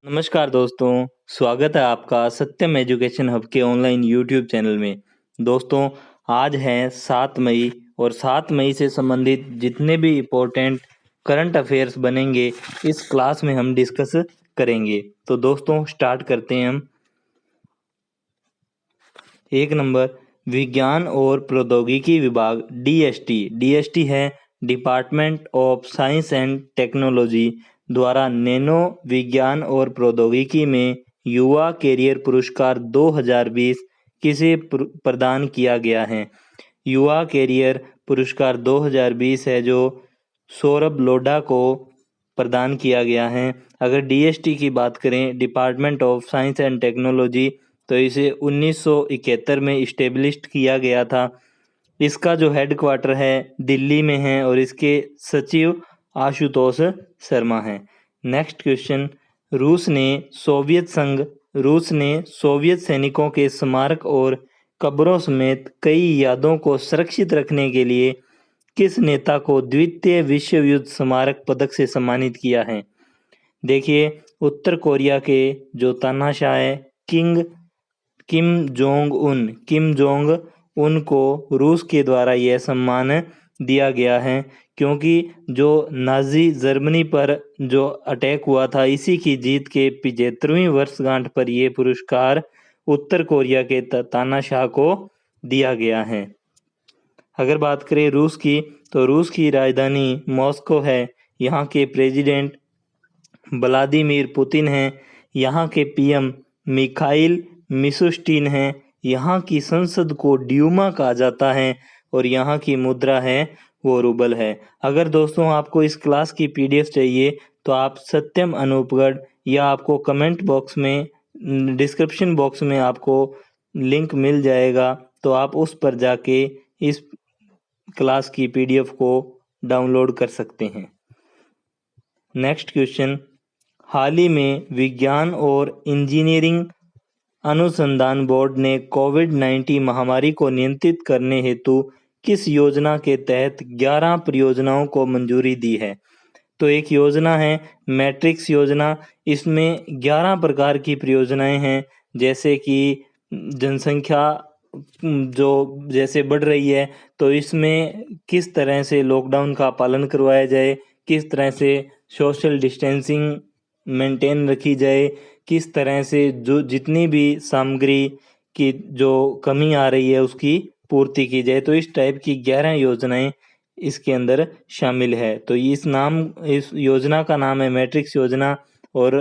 नमस्कार दोस्तों, स्वागत है आपका सत्यम एजुकेशन हब के ऑनलाइन यूट्यूब चैनल में। दोस्तों, आज है 7 मई और 7 मई से संबंधित जितने भी इम्पोर्टेंट करंट अफेयर्स बनेंगे इस क्लास में हम डिस्कस करेंगे। तो दोस्तों स्टार्ट करते हैं हम। 1 नंबर, विज्ञान और प्रौद्योगिकी विभाग डीएसटी है department of science and technology द्वारा नैनो विज्ञान और प्रौद्योगिकी में युवा कैरियर पुरस्कार 2020 किसे प्रदान किया गया है। युवा कैरियर पुरस्कार 2020 है जो सौरभ लोढ़ा को प्रदान किया गया है। अगर डीएसटी की बात करें, department of science and technology, तो इसे 1971 में इस्टेब्लिश्ड किया गया था। इसका जो हेडक्वार्टर है दिल्ली में है और इसके सचिव आशुतोष शर्मा हैं। नेक्स्ट क्वेश्चन, रूस ने सोवियत सैनिकों के स्मारक और कब्रों समेत कई यादों को सुरक्षित रखने के लिए किस नेता को द्वितीय विश्व युद्ध स्मारक पदक से सम्मानित किया है। देखिए, उत्तर कोरिया के जो तानाशाह है किम जोंग उन को रूस के द्वारा यह सम्मान दिया गया है, क्योंकि जो नाजी जर्मनी पर जो अटैक हुआ था इसी की जीत के 75वीं वर्षगांठ पर यह पुरस्कार उत्तर कोरिया के तानाशाह को दिया गया है। अगर बात करें रूस की, तो रूस की राजधानी मॉस्को है। यहाँ के प्रेसिडेंट व्लादिमीर पुतिन हैं। यहाँ के पीएम मिखाइल मिशुस्टिन हैं। यहाँ की संसद को ड्यूमा कहा जाता है और यहाँ की मुद्रा है वो रूबल है। अगर दोस्तों आपको इस क्लास की पीडीएफ चाहिए तो आप सत्यम अनूपगढ़ या आपको कमेंट बॉक्स में डिस्क्रिप्शन बॉक्स में आपको लिंक मिल जाएगा, तो आप उस पर जाके इस क्लास की पीडीएफ को डाउनलोड कर सकते हैं। नेक्स्ट क्वेश्चन, हाल ही में विज्ञान और इंजीनियरिंग अनुसंधान बोर्ड ने कोविड-19 महामारी को नियंत्रित करने हेतु किस योजना के तहत 11 परियोजनाओं को मंजूरी दी है। तो एक योजना है मैट्रिक्स योजना। इसमें 11 प्रकार की परियोजनाएं हैं, जैसे कि जनसंख्या जो जैसे बढ़ रही है तो इसमें किस तरह से लॉकडाउन का पालन करवाया जाए, किस तरह से सोशल डिस्टेंसिंग मेंटेन रखी जाए, किस तरह से जो जितनी भी सामग्री की जो कमी आ रही है उसकी पूर्ति की जाए। तो इस टाइप की 11 योजनाएं इसके अंदर शामिल है। तो इस योजना का नाम है मैट्रिक्स योजना और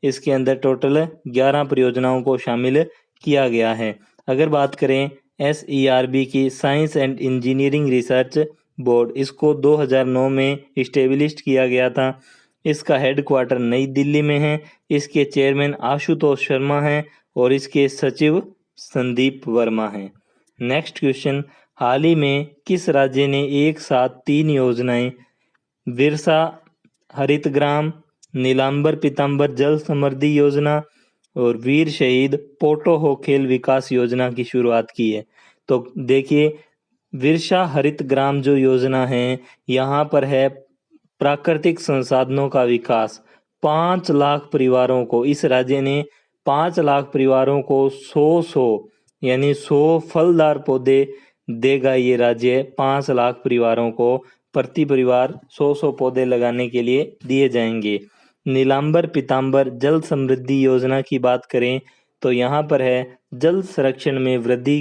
इसके अंदर टोटल 11 परियोजनाओं को शामिल किया गया है। अगर बात करें SERB की, science and engineering research board, इसको 2009 में इस्टेब्लिश किया गया था। इसका हेडक्वार्टर नई दिल्ली में है। इसके चेयरमैन आशुतोष शर्मा हैं और इसके सचिव संदीप वर्मा हैं। नेक्स्ट क्वेश्चन, हाल ही में किस राज्य ने एक साथ 3 योजनाएं विरसा हरित ग्राम, नीलांबर पीतांबर जल समृद्धि योजना और वीर शहीद पोटो हो खेल विकास योजना की शुरुआत की है। तो देखिए, विरसा हरित ग्राम जो योजना है यहाँ पर है प्राकृतिक संसाधनों का विकास। 5 लाख परिवारों को इस राज्य ने 5 लाख परिवारों को 100 यानी 100 फलदार पौधे देगा। ये राज्य 5 लाख परिवारों को प्रति परिवार 100 पौधे लगाने के लिए दिए जाएंगे। नीलांबर पीतांबर जल समृद्धि योजना की बात करें तो यहाँ पर है जल संरक्षण में वृद्धि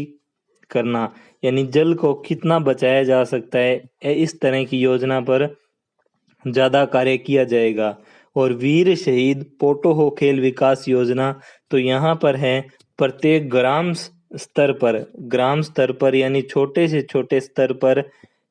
करना, यानी जल को कितना बचाया जा सकता है इस तरह की योजना पर ज़्यादा कार्य किया जाएगा। और वीर शहीद पोटो हो खेल विकास योजना, तो यहाँ पर है प्रत्येक ग्राम स्तर पर यानी छोटे से छोटे स्तर पर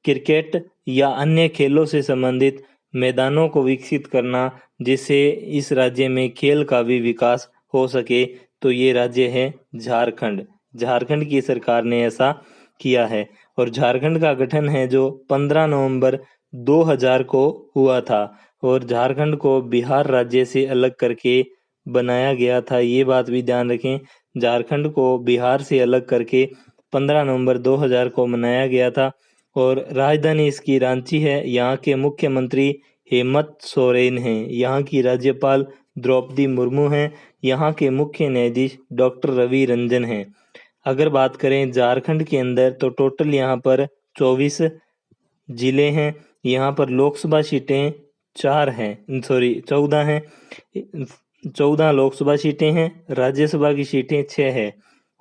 क्रिकेट या अन्य खेलों से संबंधित मैदानों को विकसित करना, जिससे इस राज्य में खेल का भी विकास हो सके। तो ये राज्य है झारखंड की सरकार ने ऐसा किया है। और झारखंड का गठन है जो 15 नवंबर 2000 को हुआ था और झारखंड को बिहार राज्य से अलग करके बनाया गया था। ये बात भी ध्यान रखें, झारखंड को बिहार से अलग करके 15 नवंबर 2000 को मनाया गया था। और राजधानी इसकी रांची है। यहाँ के मुख्यमंत्री हेमंत सोरेन हैं। यहाँ की राज्यपाल द्रौपदी मुर्मू हैं। यहाँ के मुख्य न्यायाधीश डॉक्टर रवि रंजन हैं। अगर बात करें झारखंड के अंदर तो टोटल यहाँ पर 24 जिले हैं। यहाँ पर लोकसभा सीटें 4 हैं, सॉरी 14 हैं। 14 लोकसभा सीटें हैं, राज्यसभा की सीटें 6 हैं।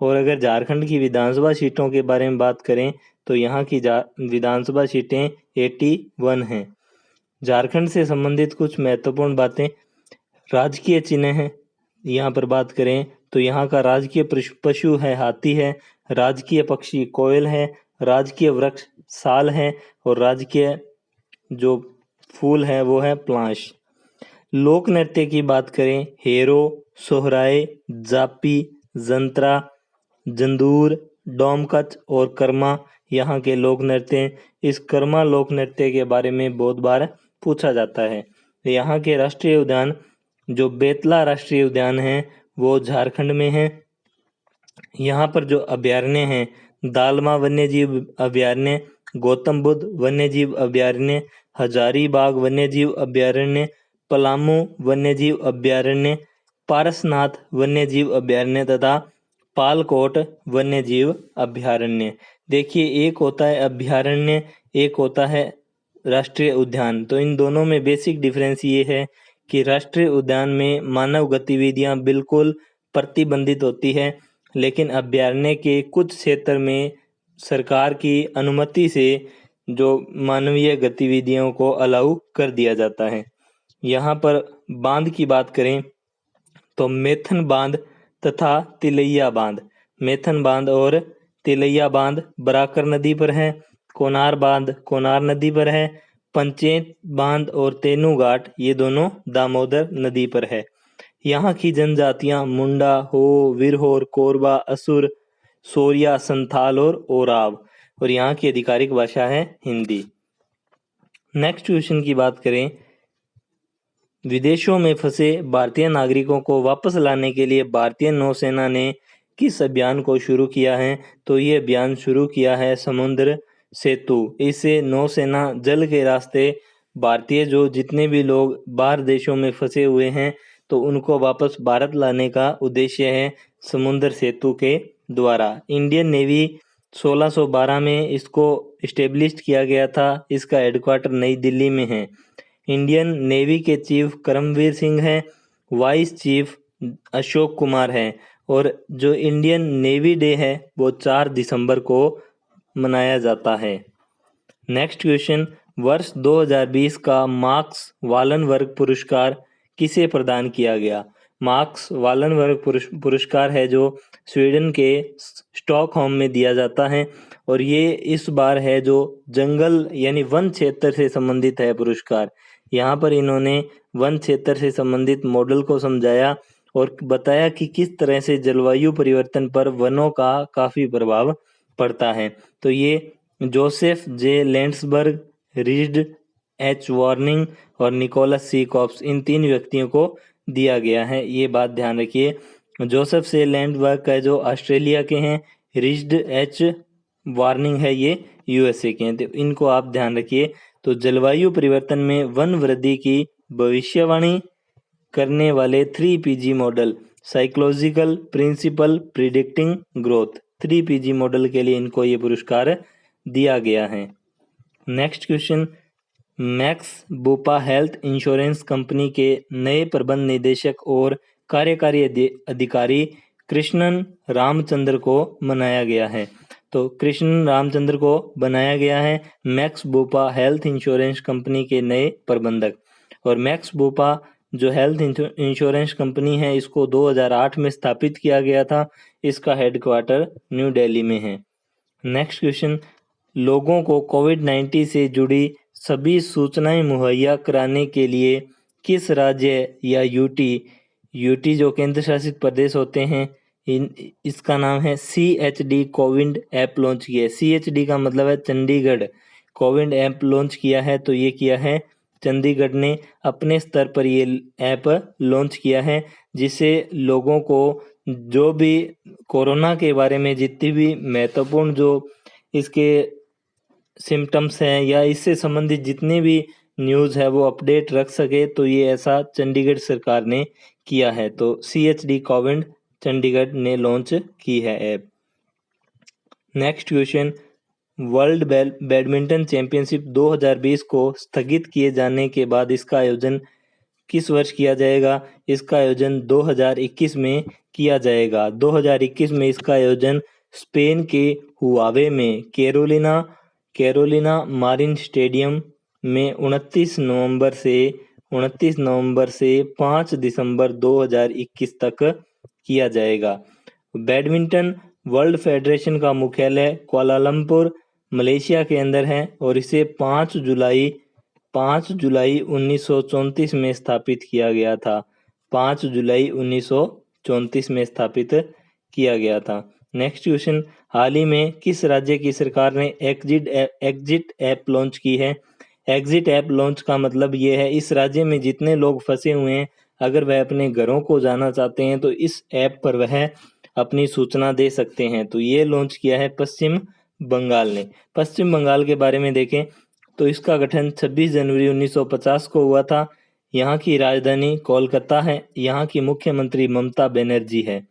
और अगर झारखंड की विधानसभा सीटों के बारे में बात करें तो यहाँ की विधानसभा सीटें 81 हैं। झारखंड से संबंधित कुछ महत्वपूर्ण बातें, राजकीय चिन्ह हैं। यहाँ पर बात करें तो यहाँ का राजकीय पशु है हाथी है, राजकीय पक्षी कोयल है, राजकीय वृक्ष साल है और राजकीय जो फूल है वो है प्लाश। लोक नृत्य की बात करें, हेरो, सोहराय, जापी, जंतरा, जंदूर, डोमकच और कर्मा यहाँ के लोक नृत्य हैं। इस कर्मा लोक नृत्य के बारे में बहुत बार पूछा जाता है। यहाँ के राष्ट्रीय उद्यान जो बेतला राष्ट्रीय उद्यान है वो झारखंड में है। यहाँ पर जो अभयारण्य हैं, दालमा वन्यजीव अभयारण्य, गौतम बुद्ध वन्यजीव अभयारण्य, हजारीबाग वन्यजीव अभयारण्य, पलामू वन्यजीव अभयारण्य, पारसनाथ वन्यजीव अभयारण्य तथा पालकोट वन्यजीव अभयारण्य। देखिए, एक होता है अभयारण्य, एक होता है राष्ट्रीय उद्यान। तो इन दोनों में बेसिक डिफरेंस ये है कि राष्ट्रीय उद्यान में मानव गतिविधियां बिल्कुल प्रतिबंधित होती है, लेकिन अभयारण्य के कुछ क्षेत्र में सरकार की अनुमति से जो मानवीय गतिविधियों को अलाउ कर दिया जाता है। यहाँ पर बांध की बात करें तो मेथन बांध तथा तिलैया बांध, मेथन बांध और तिलैया बांध बराकर नदी पर है। कोनार बांध कोनार नदी पर है। पंचेत बांध और तेनू घाट ये दोनों दामोदर नदी पर है। यहाँ की जनजातियां मुंडा, हो, विरहोर, कोरबा, असुर, सोरिया, संथाल और ओराव, और यहाँ की आधिकारिक भाषा है हिंदी। नेक्स्ट क्वेश्चन की बात करें, विदेशों में फंसे भारतीय नागरिकों को वापस लाने के लिए भारतीय नौसेना ने किस अभियान को शुरू किया है? तो ये अभियान शुरू किया है समुद्र सेतु। इससे नौसेना जल के रास्ते भारतीय जो जितने भी लोग बाहर देशों में फंसे हुए हैं तो उनको वापस भारत लाने का उद्देश्य है समुद्र सेतु के द्वारा। इंडियन नेवी 1612 में इसको इस्टेब्लिश किया गया था। इसका हेडक्वार्टर नई दिल्ली में है। इंडियन नेवी के चीफ करमवीर सिंह हैं, वाइस चीफ अशोक कुमार हैं, और जो इंडियन नेवी डे है वो 4 दिसंबर को मनाया जाता है। नेक्स्ट क्वेश्चन, वर्ष 2020 का मार्क्स वालनबर्ग पुरस्कार किसे प्रदान किया गया? मार्क्स वालनबर्ग पुरस्कार है जो स्वीडन के स्टॉकहोम में दिया जाता है, और ये इस बार है जो जंगल यानी वन क्षेत्र से संबंधित है पुरस्कार। यहाँ पर इन्होंने वन क्षेत्र से संबंधित मॉडल को समझाया और बताया कि किस तरह से जलवायु परिवर्तन पर वनों का काफी प्रभाव पड़ता है। तो ये जोसेफ जे लैंड्सबर्ग, रिचर्ड एच वार्निंग और निकोलस सी कॉप्स, इन 3 व्यक्तियों को दिया गया है। ये बात ध्यान रखिए। जोसेफ से लैंडबर्ग का जो ऑस्ट्रेलिया के हैं, रिचर्ड एच वार्निंग है ये यूएसए के हैं। तो इनको आप ध्यान रखिए। तो जलवायु परिवर्तन में वन वृद्धि की भविष्यवाणी करने वाले 3PG model, psychological principle predicting growth, 3PG model के लिए इनको ये पुरस्कार दिया गया है। Next question, Max Bupa health insurance company के नए प्रबंध निदेशक और कार्यकारी अधिकारी कृष्णन रामचंद्र को बनाया गया है। तो कृष्णन रामचंद्र को बनाया गया है max Bupa health insurance company के नए प्रबंधक। और मैक्स बुपा जो हेल्थ इंश्योरेंस कंपनी है इसको 2008 में स्थापित किया गया था। इसका हेडक्वार्टर न्यू दिल्ली में है। नेक्स्ट क्वेश्चन, लोगों को कोविड-19 से जुड़ी सभी सूचनाएं मुहैया कराने के लिए किस राज्य या यूटी जो केंद्र शासित प्रदेश होते हैं इसका नाम है CHD कोविड ऐप लॉन्च किया है। CHD का मतलब है चंडीगढ़। कोविड ऐप लॉन्च किया है तो ये किया है चंडीगढ़ ने अपने स्तर पर ये ऐप लॉन्च किया है, जिससे लोगों को जो भी कोरोना के बारे में जितनी भी महत्वपूर्ण जो इसके सिम्टम्स हैं या इससे संबंधित जितने भी न्यूज़ है वो अपडेट रख सके, तो ये ऐसा चंडीगढ़ सरकार ने किया है। तो CHD कोविन चंडीगढ़ ने लॉन्च की है app. Next question, world badminton championship 2020 को स्थगित किए जाने के बाद इसका आयोजन किस वर्ष किया जाएगा? इसका आयोजन 2021 में किया जाएगा। 2021 में इसका आयोजन स्पेन के हुआवे में कैरोलिना मारिन स्टेडियम में 29 नवंबर से 5 दिसंबर 2021 तक किया जाएगा। बैडमिंटन वर्ल्ड फेडरेशन का मुख्यालय कुआलालंपुर मलेशिया के अंदर है और इसे 5 जुलाई 1934 में स्थापित किया गया था। 5 जुलाई 1934 में स्थापित किया गया था। नेक्स्ट क्वेश्चन, हाल ही में किस राज्य की सरकार ने एग्जिट ऐप लॉन्च की है? एग्जिट ऐप लॉन्च का मतलब ये है, इस राज्य में जितने लोग फंसे हुए हैं, अगर वह अपने घरों को जाना चाहते हैं तो इस ऐप पर वह अपनी सूचना दे सकते हैं। तो ये लॉन्च किया है पश्चिम बंगाल ने। पश्चिम बंगाल के बारे में देखें तो इसका गठन 26 जनवरी 1950 को हुआ था। यहाँ की राजधानी कोलकाता है। यहाँ की मुख्यमंत्री ममता बनर्जी है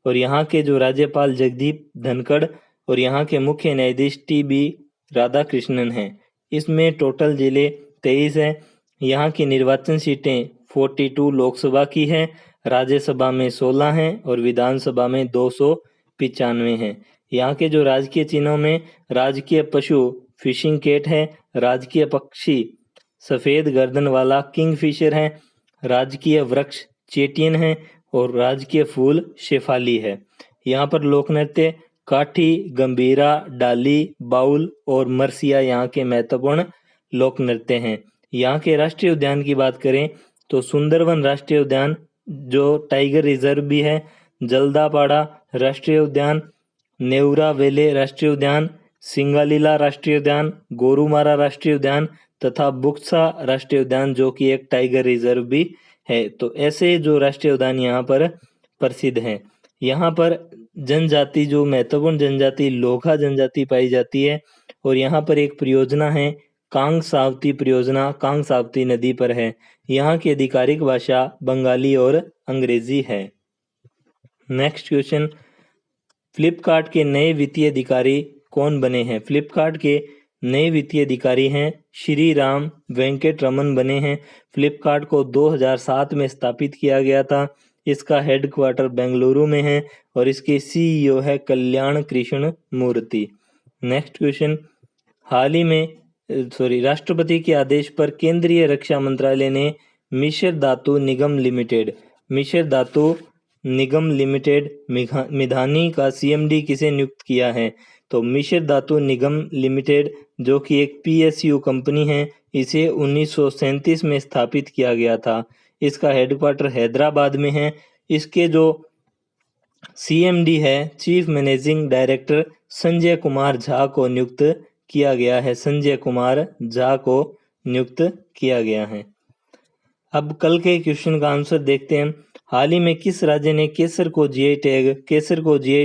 और यहाँ के जो राज्यपाल जगदीप धनखड़ और यहाँ के मुख्य न्यायाधीश TB राधाकृष्णन हैं। इसमें टोटल जिले 23 हैं। यहाँ की निर्वाचन सीटें 42 लोकसभा की हैं, राज्यसभा में 16 हैं और विधानसभा में 295 हैं। यहाँ के जो राजकीय चिन्हों में राजकीय पशु फिशिंग कैट है, राजकीय पक्षी सफेद गर्दन वाला किंगफिशर है, राजकीय वृक्ष चेटियन है और राजकीय फूल शेफाली है। यहाँ पर लोक नृत्य काठी, गंभीरा, डाली, बाउल और मरसिया यहाँ के महत्वपूर्ण लोक नृत्य हैं। यहाँ के राष्ट्रीय उद्यान की बात करें तो सुंदरवन राष्ट्रीय उद्यान जो टाइगर रिजर्व भी है, जल्दापाड़ा राष्ट्रीय उद्यान, नेउरा वेले राष्ट्रीय उद्यान, सिंगालीला राष्ट्रीय उद्यान, गोरुमारा राष्ट्रीय उद्यान तथा बुक्सा राष्ट्रीय उद्यान जो कि एक टाइगर रिजर्व भी है। तो ऐसे जो राष्ट्रीय उद्यान यहाँ पर प्रसिद्ध हैं। यहाँ पर जनजाति जो महत्वपूर्ण जनजाति लोघा जनजाति पाई जाती है और यहाँ पर एक परियोजना है कांग सावती परियोजना, कांग सावती नदी पर है। यहाँ की आधिकारिक भाषा बंगाली और अंग्रेजी है। नेक्स्ट क्वेश्चन, फ्लिपकार्ट के नए वित्तीय अधिकारी कौन बने हैं? फ्लिपकार्ट के नए वित्तीय अधिकारी हैं श्री राम वेंकट रमन बने हैं। फ्लिपकार्ट को 2007 में स्थापित किया गया था। इसका हेडक्वार्टर बेंगलुरु में है और इसके CEO है कल्याण कृष्ण मूर्ति। नेक्स्ट क्वेश्चन, हाल ही में राष्ट्रपति के आदेश पर केंद्रीय रक्षा मंत्रालय ने मिश्र धातु निगम लिमिटेड मिधानी का CMD किसे नियुक्त किया है? तो मिश्र धातु निगम लिमिटेड जो कि एक PSU कंपनी है, इसे 1937 में स्थापित किया गया था। इसका हेडक्वार्टर हैदराबाद में है। इसके जो CMD है chief managing director Sanjay Kumar Jha को नियुक्त किया गया है। संजय कुमार झा को नियुक्त किया गया है। अब कल के क्वेश्चन का आंसर देखते हैं। हाल ही में किस राज्य ने केसर को GI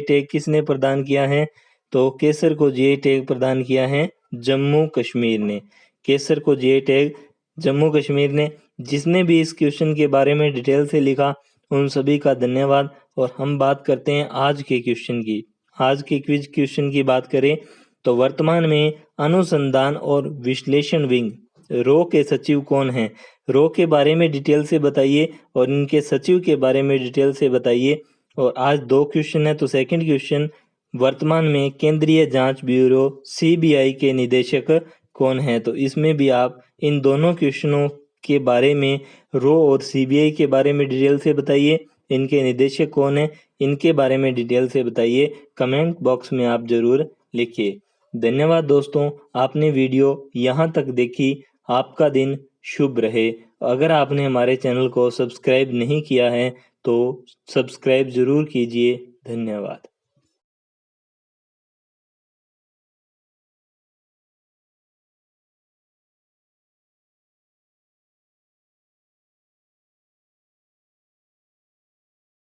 टैग किसने प्रदान किया है? तो केसर को GI टैग प्रदान किया है जम्मू कश्मीर ने। केसर को GI टैग जम्मू कश्मीर ने। जिसने भी इस क्वेश्चन के बारे में डिटेल से लिखा उन सभी का धन्यवाद। और हम बात करते हैं आज के क्वेश्चन की। आज के क्विज क्वेश्चन की बात करें तो वर्तमान में अनुसंधान और विश्लेषण विंग रो के सचिव कौन हैं? रो के बारे में डिटेल से बताइए और इनके सचिव के बारे में डिटेल से बताइए। और आज 2 क्वेश्चन है। तो सेकंड क्वेश्चन, वर्तमान में केंद्रीय जांच ब्यूरो CBI के निदेशक कौन है? तो इसमें भी आप इन दोनों क्वेश्चनों के बारे में रो और CBI के बारे में डिटेल से बताइए। इनके निदेशक कौन है, इनके बारे में डिटेल से बताइए। कमेंट बॉक्स में आप जरूर लिखिए। धन्यवाद दोस्तों, आपने वीडियो यहाँ तक देखी। आपका दिन शुभ रहे। अगर आपने हमारे चैनल को सब्सक्राइब नहीं किया है तो सब्सक्राइब जरूर कीजिए। धन्यवाद।